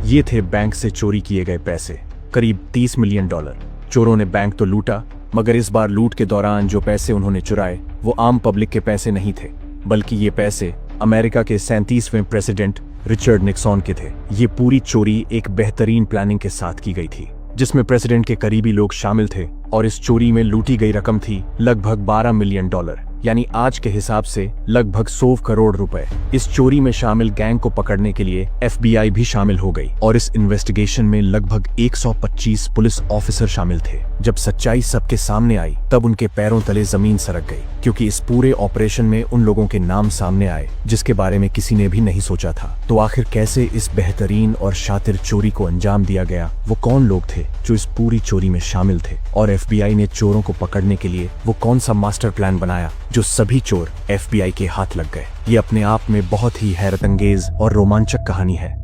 ये थे बैंक से चोरी किए गए पैसे, करीब $30 मिलियन। चोरों ने बैंक तो लूटा, मगर इस बार लूट के दौरान जो पैसे उन्होंने चुराए वो आम पब्लिक के पैसे नहीं थे, बल्कि ये पैसे अमेरिका के 37वें प्रेसिडेंट रिचर्ड निक्सन के थे। ये पूरी चोरी एक बेहतरीन प्लानिंग के साथ की गई थी, जिसमें प्रेसिडेंट के करीबी लोग शामिल थे, और इस चोरी में लूटी गई रकम थी लगभग $12 मिलियन, यानी आज के हिसाब से लगभग 100 करोड़ रुपए। इस चोरी में शामिल गैंग को पकड़ने के लिए FBI भी शामिल हो गई, और इस इन्वेस्टिगेशन में लगभग 125 पुलिस ऑफिसर शामिल थे। जब सच्चाई सबके सामने आई तब उनके पैरों तले जमीन सरक गई, क्योंकि इस पूरे ऑपरेशन में उन लोगों के नाम सामने आए जिसके बारे में किसी ने भी नहीं सोचा था। तो आखिर कैसे इस बेहतरीन और शातिर चोरी को अंजाम दिया गया? वो कौन लोग थे जो इस पूरी चोरी में शामिल थे, और FBI ने चोरों को पकड़ने के लिए वो कौन सा मास्टर प्लान बनाया जो सभी चोर FBI के हाथ लग गए? ये अपने आप में बहुत ही हैरतअंगेज और रोमांचक कहानी है।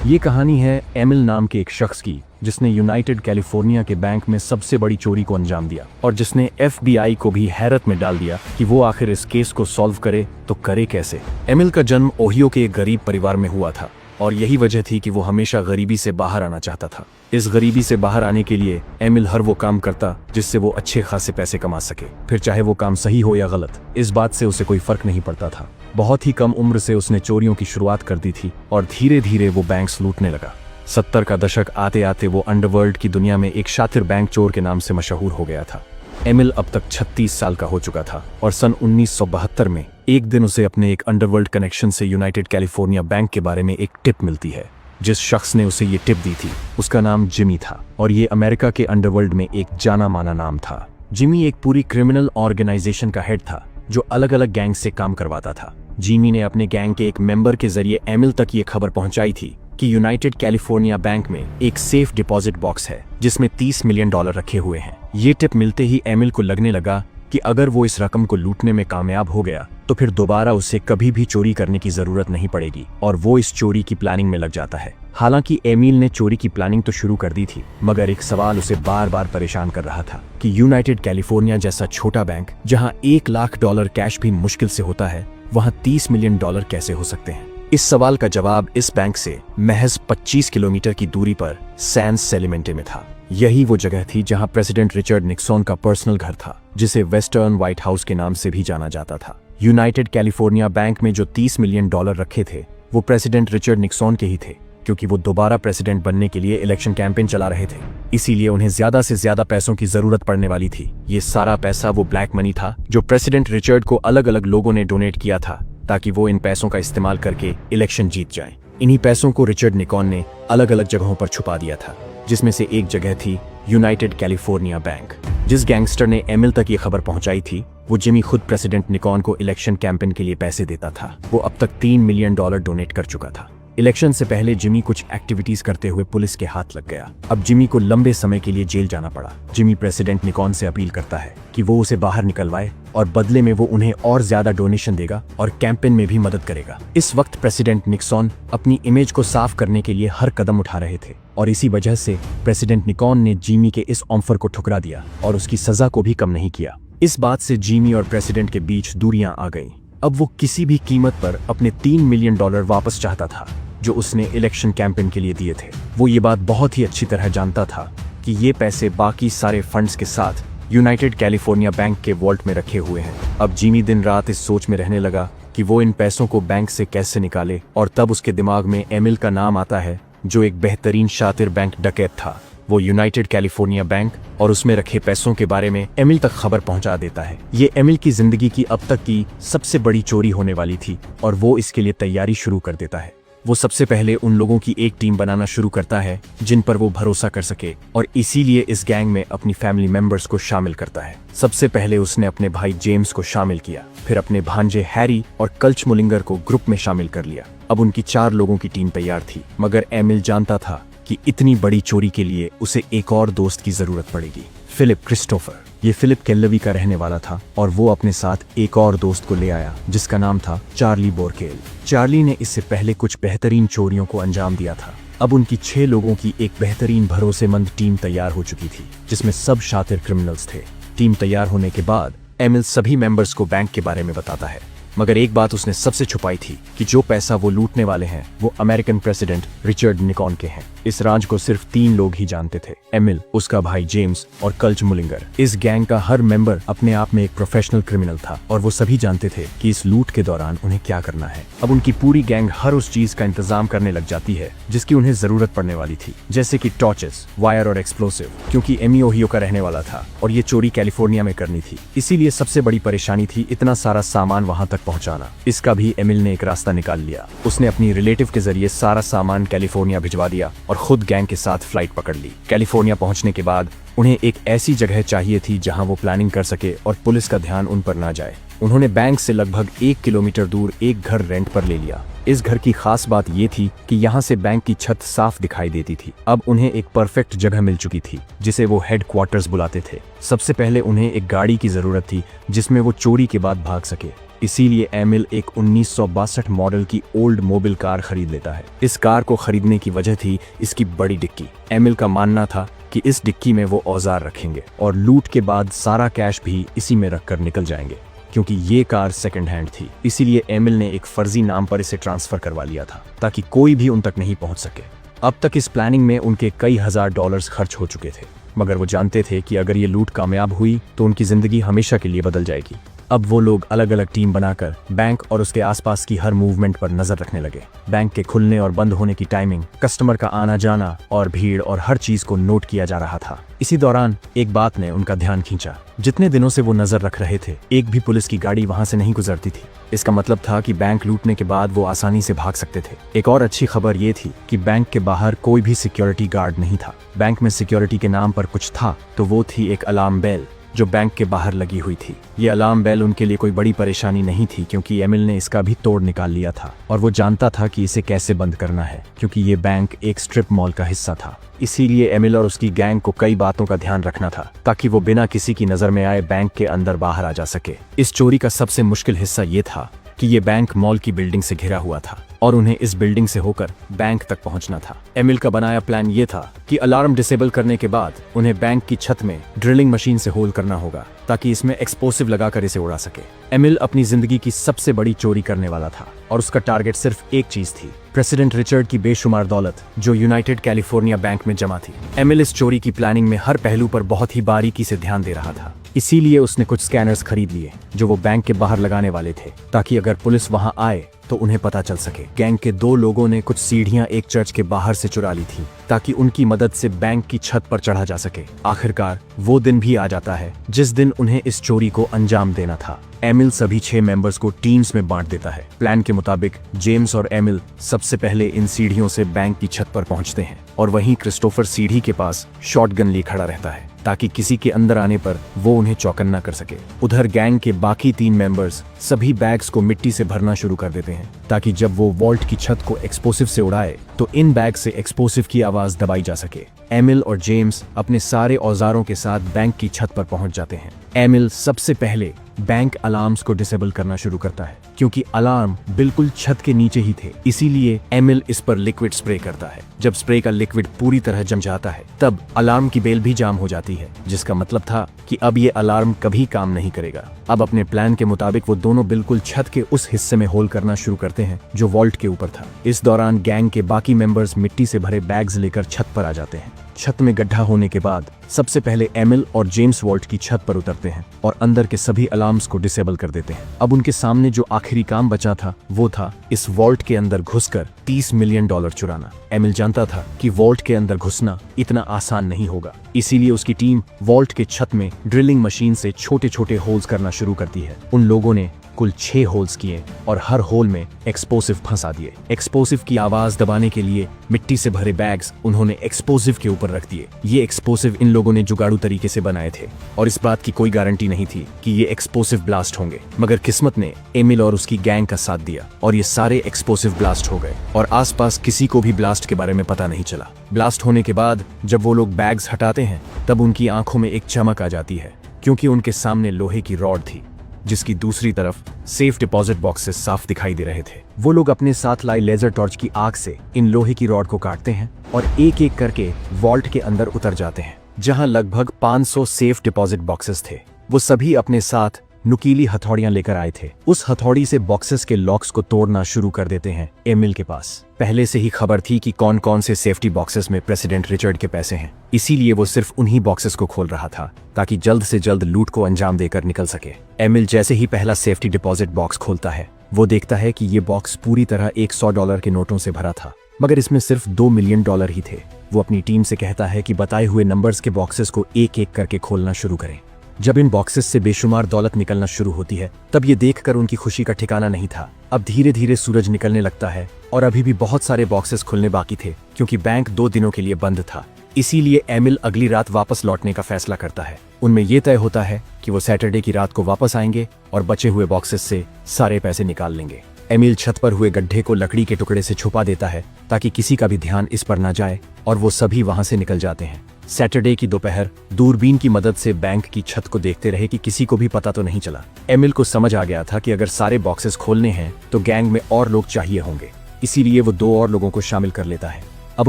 ये कहानी है एमिल नाम के एक शख्स की, जिसने यूनाइटेड कैलिफोर्निया के बैंक में सबसे बड़ी चोरी को अंजाम दिया, और जिसने FBI को भी हैरत में डाल दिया कि वो आखिर इस केस को सॉल्व करे तो करे कैसे। एमिल का जन्म ओहियो के एक गरीब परिवार में हुआ था, और यही वजह थी कि वो हमेशा गरीबी से बाहर आना चाहता था। इस गरीबी से बाहर आने के लिए एमिल हर वो काम करता जिससे वो अच्छे खासे पैसे कमा सके, फिर चाहे वो काम सही हो या गलत, इस बात से उसे कोई फर्क नहीं पड़ता था। बहुत ही कम उम्र से उसने चोरियों की शुरुआत कर दी थी, और धीरे धीरे वो बैंक्स लूटने लगा। 70 का दशक आते आते वो अंडरवर्ल्ड की दुनिया में एक शातिर बैंक चोर के नाम से मशहूर हो गया था। एमिल अब तक 36 साल का हो चुका था, और सन 1972 में एक दिन उसे अपने एक अंडरवर्ल्ड कनेक्शन से यूनाइटेड कैलिफोर्निया बैंक के बारे में एक टिप मिलती है। जिस शख्स ने उसे ये टिप दी थी उसका नाम जिमी था, और ये अमेरिका के अंडरवर्ल्ड में एक जाना माना नाम था। जिमी एक पूरी क्रिमिनल ऑर्गेनाइजेशन का हेड था जो अलग अलग गैंग से काम करवाता था। जिमी ने अपने गैंग के एक मेंबर के जरिए एमिल तक ये खबर पहुंचाई थी कि यूनाइटेड कैलिफोर्निया बैंक में एक सेफ डिपॉजिट बॉक्स है जिसमें $30 मिलियन रखे हुए हैं। ये टिप मिलते ही एमिल को लगने लगा कि अगर वो इस रकम को लूटने में कामयाब हो गया तो फिर दोबारा उसे कभी भी चोरी करने की जरूरत नहीं पड़ेगी, और वो इस चोरी की प्लानिंग में लग जाता है। हालांकि एमिल ने चोरी की प्लानिंग तो शुरू कर दी थी, मगर एक सवाल उसे बार बार परेशान कर रहा था कि यूनाइटेड कैलिफोर्निया जैसा छोटा बैंक, जहां $1 लाख कैश भी मुश्किल से होता है, वहां $30 मिलियन कैसे हो सकते हैं? इस सवाल का जवाब इस बैंक से महज 25 किलोमीटर की दूरी पर सैन सेलिमेंटे में था। यही वो जगह थी जहां प्रेसिडेंट रिचर्ड निक्सन का पर्सनल घर था, जिसे वेस्टर्न व्हाइट हाउस के नाम से भी जाना जाता था। यूनाइटेड कैलिफोर्निया बैंक में जो $30 मिलियन रखे थे वो प्रेसिडेंट रिचर्ड निक्सन के ही थे, क्योंकि वो दोबारा प्रेसिडेंट बनने के लिए इलेक्शन कैंपेन चला रहे थे। इसीलिए उन्हें ज्यादा से ज्यादा पैसों की जरूरत पड़ने वाली थी। ये सारा पैसा वो ब्लैक मनी था जो प्रेसिडेंट रिचर्ड को अलग अलग लोगों ने डोनेट किया था, ताकि वो इन पैसों का इस्तेमाल करके इलेक्शन जीत जाएं। इन्हीं पैसों को रिचर्ड निकॉन ने अलग अलग जगहों पर छुपा दिया था, जिसमें से एक जगह थी यूनाइटेड कैलिफोर्निया बैंक। जिस गैंगस्टर ने एमिल तक ये खबर पहुंचाई थी वो जिमी खुद प्रेसिडेंट निकॉन को इलेक्शन कैंपेन के लिए पैसे देता था। वो अब तक $3 मिलियन डोनेट कर चुका था। इलेक्शन से पहले जिमी कुछ एक्टिविटीज करते हुए पुलिस के हाथ लग गया। अब जिमी को लंबे समय के लिए जेल जाना पड़ा। जिमी प्रेसिडेंट निकॉन से अपील करता है कि वो उसे बाहर निकलवाए, और बदले में वो उन्हें और ज्यादा डोनेशन देगा और कैंपेन में भी मदद करेगा। इस वक्त प्रेसिडेंट निक्सन अपनी इमेज को साफ करने के लिए हर कदम उठा रहे थे, और इसी वजह से प्रेसिडेंट निकॉन ने जिमी के इस ऑफर को ठुकरा दिया और उसकी सजा को भी कम नहीं किया। इस बात से जिमी और प्रेसिडेंट के बीच दूरियां आ गईं। अब वो किसी भी कीमत पर अपने $3 मिलियन वापस चाहता था जो उसने इलेक्शन कैंपेन के लिए दिए थे। वो ये बात बहुत ही अच्छी तरह जानता था कि ये पैसे बाकी सारे फंड्स के साथ यूनाइटेड कैलिफोर्निया बैंक के वॉल्ट में रखे हुए हैं। अब जिमी दिन रात इस सोच में रहने लगा कि वो इन पैसों को बैंक से कैसे निकाले, और तब उसके दिमाग में एमिल का नाम आता है, जो एक बेहतरीन शातिर बैंक डकैत था। वो यूनाइटेड कैलिफोर्निया बैंक और उसमें रखे पैसों के बारे में एमिल तक खबर पहुंचा देता है। ये एमिल की जिंदगी की अब तक की सबसे बड़ी चोरी होने वाली थी, और वो इसके लिए तैयारी शुरू कर देता है। वो सबसे पहले उन लोगों की एक टीम बनाना शुरू करता है जिन पर वो भरोसा कर सके, और इसीलिए इस गैंग में अपनी फैमिली मेंबर्स को शामिल करता है। सबसे पहले उसने अपने भाई जेम्स को शामिल किया, फिर अपने भांजे हैरी और कल्च मुलिंगर को ग्रुप में शामिल कर लिया। अब उनकी 4 लोगों की टीम तैयार थी, मगर एमिल जानता था कि इतनी बड़ी चोरी के लिए उसे एक और दोस्त की जरूरत पड़ेगी, फिलिप क्रिस्टोफर। ये फिलिप केल्लवी का रहने वाला था, और वो अपने साथ एक और दोस्त को ले आया जिसका नाम था चार्ली बोरकेल। चार्ली ने इससे पहले कुछ बेहतरीन चोरियों को अंजाम दिया था। अब उनकी 6 लोगों की एक बेहतरीन भरोसेमंद टीम तैयार हो चुकी थी, जिसमें सब शातिर क्रिमिनल्स थे। टीम तैयार होने के बाद एमिल सभी मेंबर्स को बैंक के बारे में बताता है। मगर एक बात उसने सबसे छुपाई थी कि जो पैसा वो लूटने वाले हैं वो अमेरिकन प्रेसिडेंट रिचर्ड निकॉन के हैं। इस राज को सिर्फ 3 लोग ही जानते थे, एमिल, उसका भाई जेम्स और कल्च मुलिंगर। इस गैंग का हर मेंबर अपने आप में एक प्रोफेशनल क्रिमिनल था और वो सभी जानते थे कि इस लूट के दौरान उन्हें क्या करना है। अब उनकी पूरी गैंग हर उस चीज का इंतजाम करने लग जाती है जिसकी उन्हें जरूरत पड़ने वाली थी, जैसे कि टॉर्चेस, वायर और एक्सप्लोसिव, क्योंकि एमी ओहियो का रहने वाला था और ये चोरी कैलिफोर्निया में करनी थी। इसीलिए सबसे बड़ी परेशानी थी इतना सारा सामान वहां तक पहुंचाना। इसका भी एमिल ने एक रास्ता निकाल लिया। उसने अपनी रिलेटिव के जरिए सारा सामान कैलिफोर्निया भिजवा दिया और खुद गैंग के साथ फ्लाइट पकड़ ली। कैलिफोर्निया पहुंचने के बाद उन्हें एक ऐसी जगह चाहिए थी जहां वो प्लानिंग कर सके और पुलिस का ध्यान उन पर ना जाए। उन्होंने बैंक से लगभग 1 किलोमीटर दूर एक घर रेंट पर ले लिया। इस घर की खास बात ये थी कि यहाँ से बैंक की छत साफ दिखाई देती थी। अब उन्हें एक परफेक्ट जगह मिल चुकी थी जिसे वो हेडक्वार्टर्स बुलाते थे। सबसे पहले उन्हें एक गाड़ी की जरूरत थी जिसमें वो चोरी के बाद भाग सके। इसीलिए एमिल एक 1962 मॉडल की ओल्ड मोबिल कार खरीद लेता है। इस कार को खरीदने की वजह थी इसकी बड़ी डिक्की। एमिल का मानना था कि इस डिक्की में वो औजार रखेंगे और लूट के बाद सारा कैश भी इसी में रखकर निकल जाएंगे। क्योंकि ये कार सेकंड हैंड थी, इसीलिए एमिल ने एक फर्जी नाम पर इसे ट्रांसफर करवा लिया था ताकि कोई भी उन तक नहीं पहुंच सके। अब तक इस प्लानिंग में उनके कई हजार डॉलर्स खर्च हो चुके थे, मगर वो जानते थे कि अगर ये लूट कामयाब हुई तो उनकी जिंदगी हमेशा के लिए बदल जाएगी। अब वो लोग अलग अलग टीम बनाकर बैंक और उसके आसपास की हर मूवमेंट पर नजर रखने लगे। बैंक के खुलने और बंद होने की टाइमिंग, कस्टमर का आना जाना और भीड़ और हर चीज को नोट किया जा रहा था। इसी दौरान एक बात ने उनका ध्यान खींचा। जितने दिनों से वो नजर रख रहे थे, एक भी पुलिस की गाड़ी वहां से नहीं गुजरती थी। इसका मतलब था कि बैंक लूटने के बाद वो आसानी से भाग सकते थे। एक और अच्छी खबर ये थी कि बैंक के बाहर कोई भी सिक्योरिटी गार्ड नहीं था। बैंक में सिक्योरिटी के नाम पर कुछ था तो वो थी एक अलार्म बेल जो बैंक के बाहर लगी हुई थी। ये अलार्म बेल उनके लिए कोई बड़ी परेशानी नहीं थी क्योंकि एमिल ने इसका भी तोड़ निकाल लिया था और वो जानता था कि इसे कैसे बंद करना है, क्योंकि ये बैंक एक स्ट्रिप मॉल का हिस्सा था। इसीलिए एमिल और उसकी गैंग को कई बातों का ध्यान रखना था ताकि वो बिना किसी की नजर में आए बैंक के अंदर बाहर आ जा सके। इस चोरी का सबसे मुश्किल हिस्सा ये था कि ये बैंक मॉल की बिल्डिंग से घिरा हुआ था और उन्हें इस बिल्डिंग से होकर बैंक तक पहुंचना था। एमिल का बनाया प्लान ये था कि अलार्म डिसेबल करने के बाद उन्हें बैंक की छत में ड्रिलिंग मशीन से होल करना होगा ताकि इसमें एक्सप्लोसिव लगाकर इसे उड़ा सके। एमिल अपनी जिंदगी की सबसे बड़ी चोरी करने वाला था और उसका टारगेट सिर्फ एक चीज थी, प्रेसिडेंट रिचर्ड की बेशुमार दौलत जो यूनाइटेड कैलिफोर्निया बैंक में जमा थी। एमिल इस चोरी की प्लानिंग में हर पहलू पर बहुत ही बारीकी से ध्यान दे रहा था। इसीलिए उसने कुछ स्कैनर्स खरीद लिए जो वो बैंक के बाहर लगाने वाले थे ताकि अगर पुलिस वहां आए तो उन्हें पता चल सके। गैंग के 2 लोगों ने कुछ सीढ़ियां एक चर्च के बाहर से चुरा ली थी ताकि उनकी मदद से बैंक की छत पर चढ़ा जा सके। आखिरकार वो दिन भी आ जाता है जिस दिन उन्हें इस चोरी को अंजाम देना था। एमिल सभी 6 मेंबर्स को टीम्स में बांट देता है। प्लान के मुताबिक जेम्स और एमिल सबसे पहले इन सीढ़ियों से बैंक की छत पर पहुंचते हैं और वहीं क्रिस्टोफर सीढ़ी के पास शॉटगन लिए खड़ा रहता है ताकि किसी के अंदर आने पर वो उन्हें चौकन्ना कर सके। उधर गैंग के बाकी 3 मेंबर्स सभी बैग्स को मिट्टी से भरना शुरू कर देते हैं ताकि जब वो वॉल्ट की छत को एक्सप्लोसिव से उड़ाए तो इन बैग से एक्सप्लोसिव की आवाज दबाई जा सके। एमिल और जेम्स अपने सारे औजारों के साथ बैंक की छत पर पहुंच जाते हैं। एमिल सबसे पहले बैंक अलार्म्स को डिसेबल करना शुरू करता है क्योंकि अलार्म बिल्कुल छत के नीचे ही थे। इसीलिए एमिल इस पर लिक्विड स्प्रे करता है। जब स्प्रे का लिक्विड पूरी तरह जम जाता है तब अलार्म की बेल भी जाम हो जाती है, जिसका मतलब था कि अब ये अलार्म कभी काम नहीं करेगा। अब अपने प्लान के मुताबिक वो दोनों बिल्कुल छत के उस हिस्से में होल करना शुरू करते हैं जो वॉल्ट के ऊपर था। इस दौरान गैंग के बाकी मेंबर्स मिट्टी से भरे बैग्स लेकर छत पर आ जाते हैं। छत में गड्ढा होने के बाद सबसे पहले एमिल और जेम्स वॉल्ट की छत पर उतरते हैं और अंदर के सभी अलार्म्स को डिसेबल कर देते हैं। अब उनके सामने जो आखिरी काम बचा था वो था इस वॉल्ट के अंदर घुसकर $30 मिलियन चुराना। एमिल जानता था कि वॉल्ट के अंदर घुसना इतना आसान नहीं होगा, इसीलिए उसकी टीम वॉल्ट के छत में ड्रिलिंग मशीन से छोटे छोटे होल्स करना शुरू करती है। उन लोगों ने कुल 6 होल्स किए और हर होल में एक्सप्लोसिव फंसा दिए। एक्सप्लोसिव की आवाज दबाने के लिए मिट्टी से भरे बैग्स उन्होंने एक्सप्लोसिव के ऊपर रख दिए। ये एक्सप्लोसिव इन लोगों ने जुगाड़ू तरीके से बनाए थे और इस बात की कोई गारंटी नहीं थी कि ये एक्सप्लोसिव ब्लास्ट होंगे, मगर किस्मत ने एमिल और उसकी गैंग का साथ दिया और ये सारे एक्सप्लोसिव ब्लास्ट हो गए और आसपास किसी को भी ब्लास्ट के बारे में पता नहीं चला। ब्लास्ट होने के बाद जब वो लोग बैग्स हटाते हैं तब उनकी आंखों में एक चमक आ जाती है क्योंकि उनके सामने लोहे की रॉड थी जिसकी दूसरी तरफ सेफ डिपॉजिट बॉक्सेस साफ दिखाई दे रहे थे। वो लोग अपने साथ लाई लेजर टॉर्च की आग से इन लोहे की रॉड को काटते हैं और एक एक करके वॉल्ट के अंदर उतर जाते हैं जहां लगभग 500 सेफ डिपॉजिट बॉक्सेस थे। वो सभी अपने साथ नुकीली हथौड़ियां लेकर आए थे। उस हथौड़ी से बॉक्सेस के लॉक्स को तोड़ना शुरू कर देते हैं। एमिल के पास पहले से ही खबर थी कि कौन कौन से सेफ्टी बॉक्सेस में प्रेसिडेंट रिचर्ड के पैसे हैं, इसीलिए वो सिर्फ उन्हीं बॉक्सेस को खोल रहा था ताकि जल्द से जल्द लूट को अंजाम देकर निकल सके। एमिल जैसे ही पहला सेफ्टी डिपॉजिट बॉक्स खोलता है, वो देखता है कि ये बॉक्स पूरी तरह $100 के नोटों से भरा था, मगर इसमें सिर्फ $2 मिलियन ही थे। वो अपनी टीम से कहता है कि बताए हुए नंबर्स के बॉक्सेस को एक एक करके खोलना शुरू करें। जब इन बॉक्सेस से बेशुमार दौलत निकलना शुरू होती है, तब ये देखकर उनकी खुशी का ठिकाना नहीं था। अब धीरे धीरे सूरज निकलने लगता है और अभी भी बहुत सारे बॉक्सेस खुलने बाकी थे, क्योंकि बैंक 2 दिनों के लिए बंद था। इसीलिए एमिल अगली रात वापस लौटने का फैसला करता है। उनमें यह तय होता है कि वो सैटरडे की रात को वापस आएंगे और बचे हुए बॉक्सेस से सारे पैसे निकाल लेंगे। एमिल छत पर हुए गड्ढे को लकड़ी के टुकड़े से छुपा देता है ताकि किसी का भी ध्यान इस पर न जाए, और वो सभी वहां से निकल जाते हैं। सैटरडे की दोपहर दूरबीन की मदद से बैंक की छत को देखते रहे कि किसी को भी पता तो नहीं चला। एमिल को समझ आ गया था कि अगर सारे बॉक्सेस खोलने हैं तो गैंग में और लोग चाहिए होंगे, इसीलिए वो 2 और लोगों को शामिल कर लेता है। अब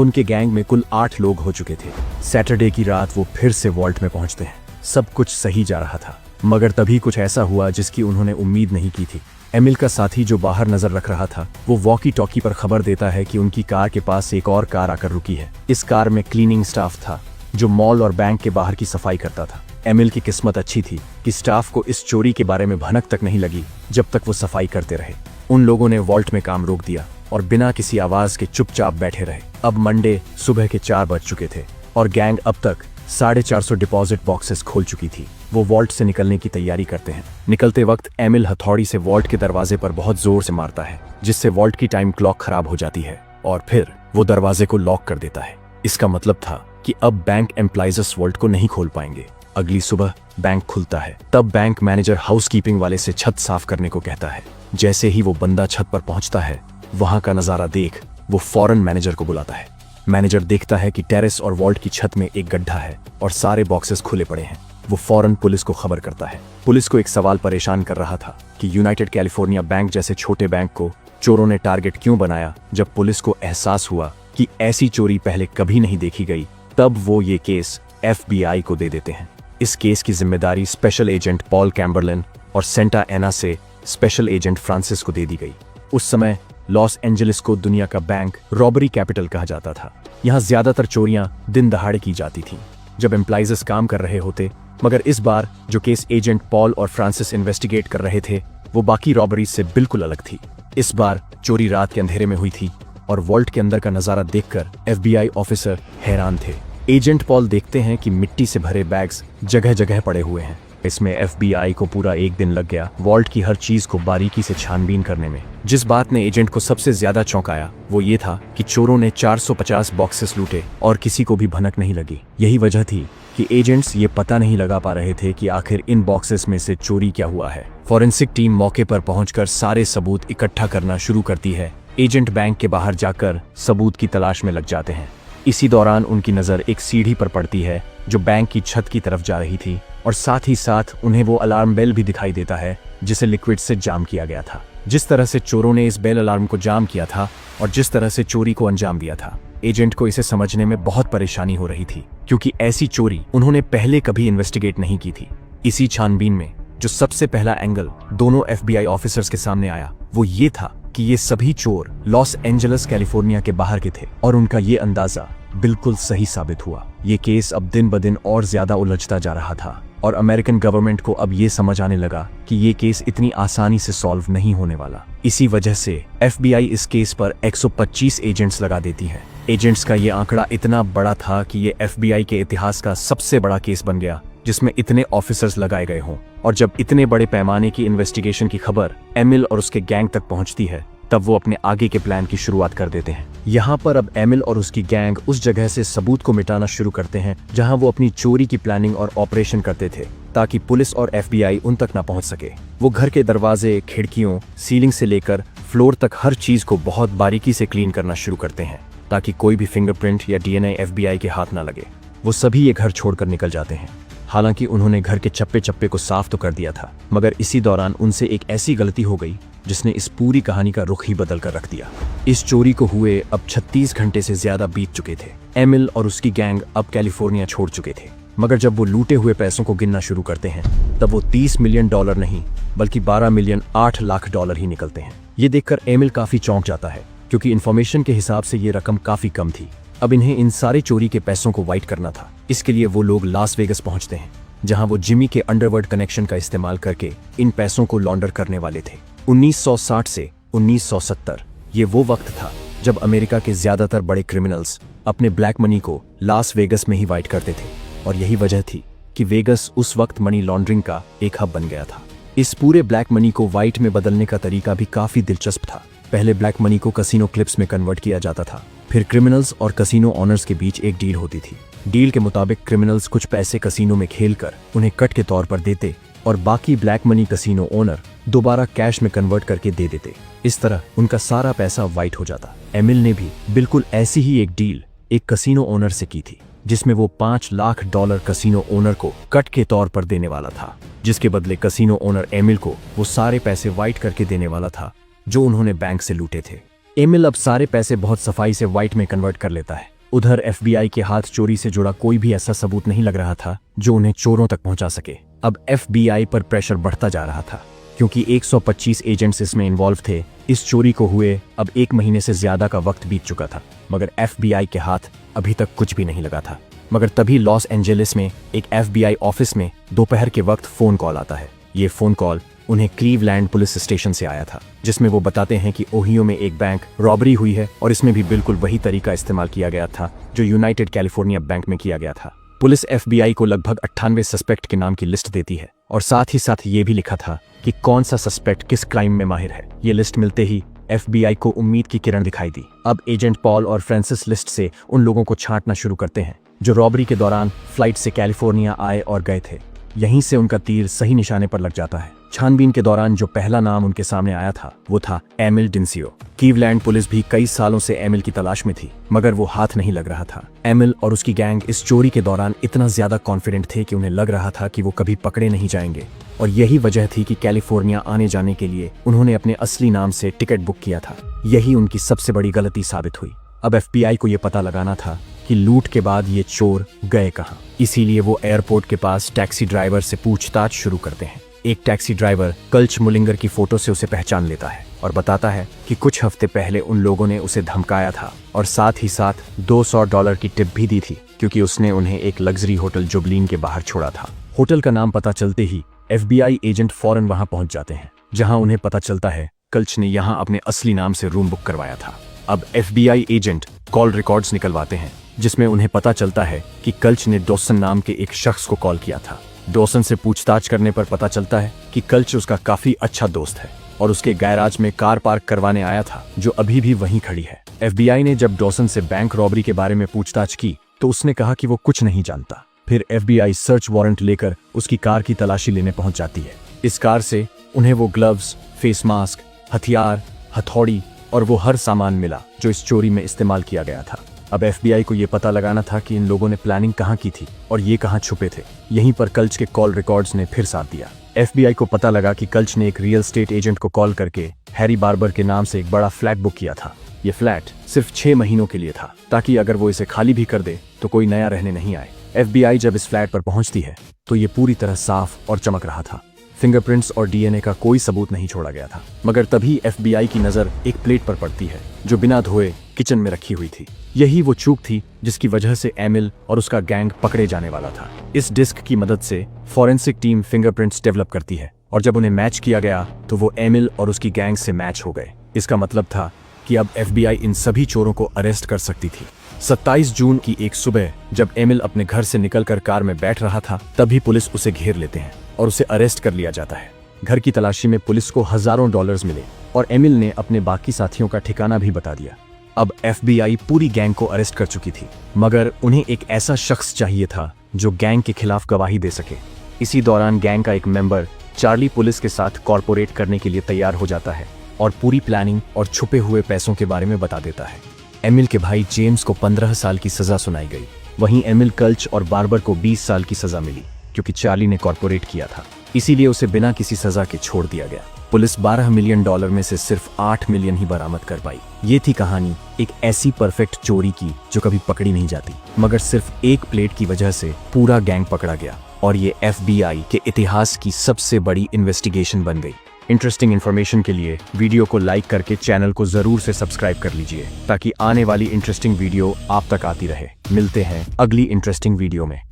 उनके गैंग में कुल 8 लोग हो चुके थे। सैटरडे की रात वो फिर से वॉल्ट में पहुंचते हैं। सब कुछ सही जा रहा था, मगर तभी कुछ ऐसा हुआ जिसकी उन्होंने उम्मीद नहीं की थी। एमिल का साथी जो बाहर नजर रख रहा था, वो वॉकी टॉकी पर खबर देता है कि उनकी कार के पास एक और कार आकर रुकी है। इस कार में क्लीनिंग स्टाफ था जो मॉल और बैंक के बाहर की सफाई करता था। एमिल की किस्मत अच्छी थी कि स्टाफ को इस चोरी के बारे में भनक तक नहीं लगी जब तक वो सफाई करते रहे। उन लोगों ने वॉल्ट में काम रोक दिया और बिना किसी आवाज के चुपचाप बैठे रहे। अब मंडे सुबह के 4 बज चुके थे और गैंग अब तक 450 डिपॉजिट बॉक्सेस खोल चुकी थी। वो वॉल्ट से निकलने की तैयारी करते हैं। निकलते वक्त एमिल हथौड़ी से वॉल्ट के दरवाजे पर बहुत जोर से मारता है, जिससे वॉल्ट की टाइम क्लॉक खराब हो जाती है और फिर वो दरवाजे को लॉक कर देता है। इसका मतलब था कि अब बैंक एम्प्लॉइज वॉल्ट को नहीं खोल पाएंगे। अगली सुबह बैंक खुलता है, तब बैंक मैनेजर हाउसकीपिंग वाले से छत साफ करने को कहता है। जैसे ही वो बंदा छत पर पहुंचता है, वहां का नजारा देख वो फौरन मैनेजर को बुलाता है। मैनेजर देखता है कि टेरेस और वॉल्ट की छत में एक गड्ढा है और सारे बॉक्सेस खुले पड़े हैं। वो फौरन पुलिस को खबर करता है। पुलिस को एक सवाल परेशान कर रहा था कि यूनाइटेड कैलिफोर्निया बैंक जैसे छोटे बैंक को चोरों ने टारगेट क्यों बनाया। जब पुलिस को एहसास हुआ कि ऐसी चोरी पहले कभी नहीं देखी गई, तब वो ये केस FBI को दे देते हैं। इस केस की जिम्मेदारी स्पेशल एजेंट पॉल कैम्बरलिन और सेंटा एना से स्पेशल एजेंट फ्रांसिस को दे दी गई। उस समय लॉस एंजलिस को दुनिया का बैंक रॉबरी कैपिटल कहा जाता था। यहाँ ज्यादातर चोरियां दिन दहाड़े की जाती थीं, जब एम्प्लॉइज काम कर रहे होते। मगर इस बार जो केस एजेंट पॉल और फ्रांसिस इन्वेस्टिगेट कर रहे थे, वो बाकी रॉबरीज से बिल्कुल अलग थी। इस बार चोरी रात के अंधेरे में हुई थी और वॉल्ट के अंदर का नजारा देखकर FBI ऑफिसर हैरान थे। एजेंट पॉल देखते हैं कि मिट्टी से भरे बैग्स जगह जगह पड़े हुए हैं। इसमें FBI को पूरा 1 दिन लग गया वॉल्ट की हर चीज को बारीकी से छानबीन करने में। जिस बात ने एजेंट को सबसे ज्यादा चौंकाया वो ये था कि चोरों ने 450 बॉक्सेस लूटे और किसी को भी भनक नहीं लगी। यही वजह थी कि एजेंट्स ये पता नहीं लगा पा रहे थे कि आखिर इन बॉक्सेस में से चोरी क्या हुआ है। फॉरेंसिक टीम मौके पर पहुंचकर सारे सबूत इकट्ठा करना शुरू करती है। एजेंट बैंक के बाहर जाकर सबूत की तलाश में लग जाते हैं। इसी दौरान उनकी नजर एक सीढ़ी पर पड़ती है जो बैंक की छत की तरफ जा रही थी, और साथ ही साथ उन्हें वो अलार्म बेल भी दिखाई देता है जिसे लिक्विड से जाम किया गया था। जिस तरह से चोरों ने इस बेल अलार्म को जाम किया था और जिस तरह से चोरी को अंजाम दिया था, एजेंट को इसे समझने में बहुत परेशानी हो रही थी, क्योंकि ऐसी चोरी उन्होंने पहले कभी इन्वेस्टिगेट नहीं की थी। इसी छानबीन में जो सबसे पहला एंगल दोनों FBI ऑफिसर्स के सामने आया वो ये था कि ये सभी चोर लॉस एंजलिस कैलिफोर्निया के बाहर के थे, और उनका ये अंदाजा बिल्कुल सही साबित हुआ। ये केस अब दिन ब दिन और ज्यादा उलझता जा रहा था और अमेरिकन गवर्नमेंट को अब ये समझ आने लगा कि ये केस इतनी आसानी से सॉल्व नहीं होने वाला। इसी वजह से FBI इस केस पर 125 एजेंट्स लगा देती है। एजेंट्स का ये आंकड़ा इतना बड़ा था कि ये FBI के इतिहास का सबसे बड़ा केस बन गया जिसमें इतने ऑफिसर्स लगाए गए हों। और जब इतने बड़े पैमाने की इन्वेस्टिगेशन की खबर एमिल और उसके गैंग तक पहुंचती है, तब वो अपने आगे के प्लान की शुरुआत कर देते हैं। यहाँ पर अब एमिल और उसकी गैंग उस जगह से सबूत को मिटाना शुरू करते हैं जहाँ वो अपनी चोरी की प्लानिंग और ऑपरेशन करते थे, ताकि पुलिस और FBI उन तक ना पहुँच सके। वो घर के दरवाजे, खिड़कियों, सीलिंग से लेकर फ्लोर तक हर चीज को बहुत बारीकी से क्लीन करना शुरू करते हैं, ताकि कोई भी फिंगरप्रिंट या DNA FBI के हाथ ना लगे। वो सभी ये घर छोड़कर निकल जाते हैं। हालांकि उन्होंने घर के चप्पे चप्पे को साफ तो कर दिया था, मगर इसी दौरान उनसे एक ऐसी गलती हो गई जिसने इस पूरी कहानी का रुख ही बदल कर रख दिया। इस चोरी को हुए अब 36 घंटे से ज्यादा बीत चुके थे। एमिल और उसकी गैंग अब कैलिफोर्निया छोड़ चुके थे। मगर जब वो लूटे हुए पैसों को गिनना शुरू करते हैं तब वो $30 मिलियन नहीं बल्कि $12,08,00,000 ही निकलते हैं। ये देखकर एमिल काफी चौंक जाता है क्योंकि इन्फॉर्मेशन के हिसाब से ये रकम काफी कम थी। अब इन्हें इन सारे चोरी के पैसों को वाइट करना था। इसके लिए वो लोग लास वेगस पहुंचते हैं जहां वो जिमी के अंडरवर्ल्ड कनेक्शन का इस्तेमाल करके इन पैसों को लॉन्डर करने वाले थे। 1960 से 1970 ये वो वक्त था जब अमेरिका के ज्यादातर बड़े क्रिमिनल्स अपने ब्लैक मनी को लास वेगस में ही वाइट करते थे और यही वजह थी कि वेगस उस वक्त मनी लॉन्ड्रिंग का एक हब बन गया था। इस पूरे ब्लैक मनी को वाइट में बदलने का तरीका भी काफी दिलचस्प था। पहले ब्लैक मनी को कसिनो क्लिप्स में कन्वर्ट किया जाता था, फिर क्रिमिनल्स और कसिनो ऑनर्स के बीच एक डील होती थी। डील के मुताबिक क्रिमिनल्स कुछ पैसे कसिनो में खेलकर उन्हें कट के तौर पर देते और बाकी ब्लैक मनी कसिनो ओनर दोबारा कैश में कन्वर्ट करके दे देते। इस तरह उनका सारा पैसा वाइट हो जाता। एमिल ने भी बिल्कुल ऐसी ही एक डील एक कसिनो ओनर से की थी जिसमें वो $5 लाख कसिनो ओनर को कट के तौर पर देने वाला था, जिसके बदले कसिनो ओनर एमिल को वो सारे पैसे वाइट करके देने वाला था जो उन्होंने बैंक से लूटे थे। एमिल अब सारे पैसे बहुत सफाई से वाइट में कन्वर्ट कर लेता है। उधर FBI के हाथ चोरी से जुड़ा कोई भी ऐसा सबूत नहीं लग रहा था जो उन्हें चोरों तक पहुंचा सके। अब FBI पर प्रेशर बढ़ता जा रहा था क्योंकि 125 एजेंट्स इसमें इन्वॉल्व थे। इस चोरी को हुए अब 1 महीने से ज्यादा का वक्त बीत चुका था मगर FBI के हाथ अभी तक कुछ भी नहीं लगा था। मगर तभी लॉस एंजेलिस में एक FBI ऑफिस में दोपहर के वक्त फोन कॉल आता है। ये फोन कॉल उन्हें क्लीवलैंड पुलिस स्टेशन से आया था जिसमें वो बताते हैं कि ओहियो में एक बैंक रॉबरी हुई है और इसमें भी बिल्कुल वही तरीका इस्तेमाल किया गया था जो यूनाइटेड कैलिफोर्निया बैंक में किया गया था। पुलिस FBI को लगभग 98 सस्पेक्ट के नाम की लिस्ट देती है और साथ ही साथ ये भी लिखा था कि कौन सा सस्पेक्ट किस क्राइम में माहिर है। ये लिस्ट मिलते ही FBI को उम्मीद की किरण दिखाई दी। अब एजेंट पॉल और फ्रांसिस लिस्ट से उन लोगों को छांटना शुरू करते हैं जो रॉबरी के दौरान फ्लाइट से कैलिफोर्निया आए और गए थे। यहीं से उनका तीर सही निशाने पर लग जाता है। छानबीन के दौरान जो पहला नाम उनके सामने आया था वो था एमिल डिंसियो। क्लीवलैंड पुलिस भी कई सालों से एमिल की तलाश में थी मगर वो हाथ नहीं लग रहा था। एमिल और उसकी गैंग इस चोरी के दौरान इतना ज्यादा कॉन्फिडेंट थे कि उन्हें लग रहा था कि वो कभी पकड़े नहीं जाएंगे और यही वजह थी कि कैलिफोर्निया आने जाने के लिए उन्होंने अपने असली नाम से टिकट बुक किया था। यही उनकी सबसे बड़ी गलती साबित हुई। अब FBI को ये पता लगाना था कि लूट के बाद ये चोर गए कहाँ। इसीलिए वो एयरपोर्ट के पास टैक्सी ड्राइवर से पूछताछ शुरू करते हैं। एक टैक्सी ड्राइवर कल्च मुलिंगर की फोटो से उसे पहचान लेता है और बताता है कि कुछ हफ्ते पहले उन लोगों ने उसे धमकाया था और साथ ही साथ $200 की टिप भी दी थी क्योंकि उसने उन्हें एक लग्जरी होटल जुबलीन के बाहर छोड़ा था। होटल का नाम पता चलते ही FBI एजेंट फौरन वहां पहुंच जाते हैं जहां उन्हें पता चलता है कल्च ने यहां अपने असली नाम से रूम बुक करवाया था। अब FBI एजेंट कॉल रिकॉर्ड्स निकलवाते हैं जिसमें उन्हें पता चलता है कि कल्च ने डॉसन नाम के एक शख्स को कॉल किया था। डॉसन से पूछताछ करने पर पता चलता है कि कल्च उसका काफी अच्छा दोस्त है और उसके गैराज में कार पार्क करवाने आया था जो अभी भी वहीं खड़ी है। FBI ने जब डॉसन से बैंक रॉबरी के बारे में पूछताछ की तो उसने कहा कि वो कुछ नहीं जानता। फिर FBI सर्च वारंट लेकर उसकी कार की तलाशी लेने पहुंच जाती है। इस कार से उन्हें वो ग्लव्स, फेस मास्क, हथियार, हथौड़ी और वो हर सामान मिला जो इस चोरी में इस्तेमाल किया गया था। अब FBI को ये पता लगाना था कि इन लोगों ने प्लानिंग कहाँ की थी और ये कहाँ छुपे थे। यहीं पर कल्च के कॉल रिकॉर्ड्स ने फिर साथ दिया। FBI को पता लगा कि कल्च ने एक रियल एस्टेट एजेंट को कॉल करके हैरी बार्बर के नाम से एक बड़ा फ्लैट बुक किया था। ये फ्लैट सिर्फ 6 महीनों के लिए था ताकि अगर वो इसे खाली भी कर दे तो कोई नया रहने नहीं आए। FBI जब इस फ्लैट पर पहुंचती है तो ये पूरी तरह साफ और चमक रहा था। फिंगरप्रिंट्स और DNA का कोई सबूत नहीं छोड़ा गया था। मगर तभी FBI की नजर एक प्लेट पर पड़ती है जो बिना धोए किचन में रखी हुई थी। यही वो चूक थी जिसकी वजह से एमिल और उसका गैंग पकड़े जाने वाला था। इस डिस्क की मदद से फॉरेंसिक टीम फिंगरप्रिंट्स डेवलप करती है और जब उन्हें मैच किया गया तो वो एमिल और उसकी गैंग से मैच हो गए। इसका मतलब था कि अब FBI इन सभी चोरों को अरेस्ट कर सकती थी। 27 जून की एक सुबह जब एमिल अपने घर से निकलकर कार में बैठ रहा था तभी पुलिस उसे घेर लेते हैं और उसे अरेस्ट कर लिया जाता है। घर की तलाशी में पुलिस को हजारों डॉलर्स मिले और एमिल ने अपने बाकी साथियों का ठिकाना भी बता दिया। अब FBI पूरी गैंग को अरेस्ट कर चुकी थी मगर उन्हें एक ऐसा शख्स चाहिए था जो गैंग के खिलाफ गवाही दे सके। इसी दौरान गैंग का एक मेंबर चार्ली पुलिस के साथ कॉर्पोरेट करने के लिए तैयार हो जाता है और पूरी प्लानिंग और छुपे हुए पैसों के बारे में बता देता है। एमिल के भाई जेम्स को 15 साल की सजा सुनाई गई। वहीं एमिल, कल्च और बार्बर को 20 साल की सजा मिली क्योंकि चार्ली ने कॉर्पोरेट किया था, इसीलिए उसे बिना किसी सजा के छोड़ दिया गया। पुलिस $12 मिलियन में से सिर्फ 8 मिलियन ही बरामद कर पाई। ये थी कहानी एक ऐसी परफेक्ट चोरी की जो कभी पकड़ी नहीं जाती, मगर सिर्फ एक प्लेट की वजह से पूरा गैंग पकड़ा गया और ये FBI के इतिहास की सबसे बड़ी इन्वेस्टिगेशन बन गई। इंटरेस्टिंग इन्फॉर्मेशन के लिए वीडियो को लाइक करके चैनल को जरूर से सब्सक्राइब कर लीजिए ताकि आने वाली इंटरेस्टिंग वीडियो आप तक आती रहे। मिलते हैं अगली इंटरेस्टिंग वीडियो में।